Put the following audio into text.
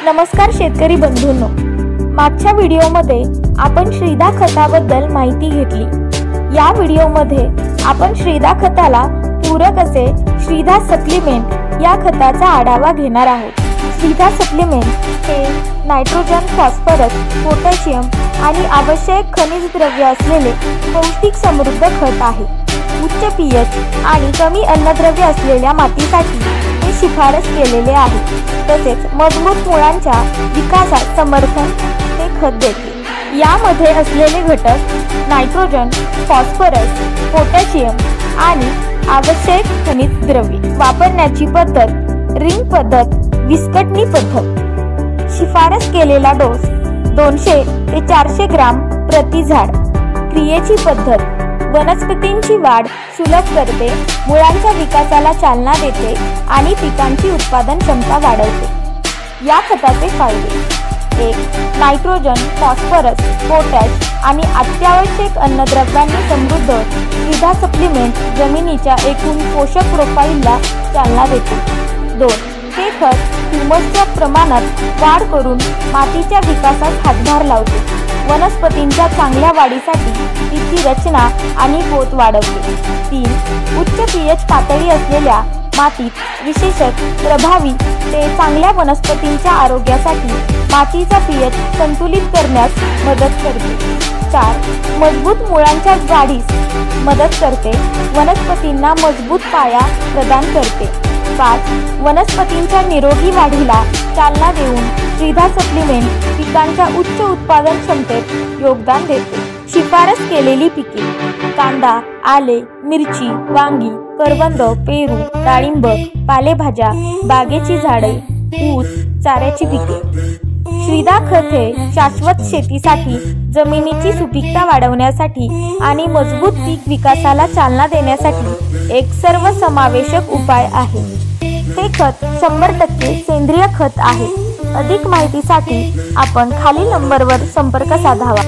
नमस्कार शेतकरी बंधूंनो, मागच्या व्हिडिओमध्ये आपण श्रीदा खताबद्दल माहिती घेतली। या व्हिडिओमध्ये आपण श्रीदा खताला पूरक असे श्रीदा सप्लिमेंट या खताचा आढावा घेणार आहोत। श्रीदा सप्लिमेंट हे नायट्रोजन, फॉस्फरस, पोटॅशियम आणि आवश्यक खनिज द्रव्य असलेले पौष्टिक समृद्ध खत आहे। उच्च पीएच आणि कमी अन्नद्रव्य असलेल्या मातीसाठी हे शिफारस केलेले आहे। तसेच मजबूत मुळांच्या विकासास समर्थन हे खत देते। यामध्ये असलेले घटक नायट्रोजन, फॉस्फरस, पोटॅशियम आणि आवश्यक खनिज द्रव्ये। वापरण्याची पद्धत रिंग पद्धत, विस्कटणी पद्धत। शिफारस केलेला डोस 200 ते 400 ग्राम प्रति झाड। क्रियेची पद्धत वनस्पतींची वाढ सुलभ करते, मुळांच्या विकासाला चालना देते आणि पिकांची उत्पादन क्षमता वाढवते। या खताचे फायदे: 1. नायट्रोजन, फॉस्फरस, पोटॅश आणि अत्यावश्यक अन्नद्रव्यांनी समृद्ध श्रीदा सप्लिमेंट जमिनीच्या एकूण पोषक प्रोफाइलला चालना देते। 2. हे खत ह्युमसच्या प्रमाणात वाढ करून मातीच्या विकासास हातभार लावते। वनस्पतींच्या चांगल्या वाढीसाठी तिची रचना आणि पोत वाढवते। 3. उच्च पीएच पातळी असलेल्या मातीत विशेषतः प्रभावी ते चांगल्या वनस्पतींच्या आरोग्यासाठी मातीचा पीएच संतुलित करण्यास मदत करते। 4. मजबूत मुळांच्या वाढीस मदत करते, वनस्पतींना मजबूत पाया प्रदान करते। 5. वनस्पतींच्या निरोगी वाढीला चालना देऊन श्रीदा सप्लिमेंट पिकांच्या उच्च उत्पादन क्षमतेत योगदान देते। शिफारस केलेली पिके: कांदा, आले, मिरची, वांगी, करवंद, पेरू, डाळिंब, पालेभाज्या, बागेची झाडे, ऊस, चाऱ्याची पिके। श्रीदा खत हे शाश्वत शेतीसाठी, जमिनीची सुपीकता वाढवण्यासाठी आणि मजबूत पीक विकासाला चालना देण्यासाठी एक सर्वसमावेशक उपाय आहे। हे खत 100% सेंद्रिय खत आहे। अधिक माहितीसाठी आपण खालील नंबरवर संपर्क साधावा।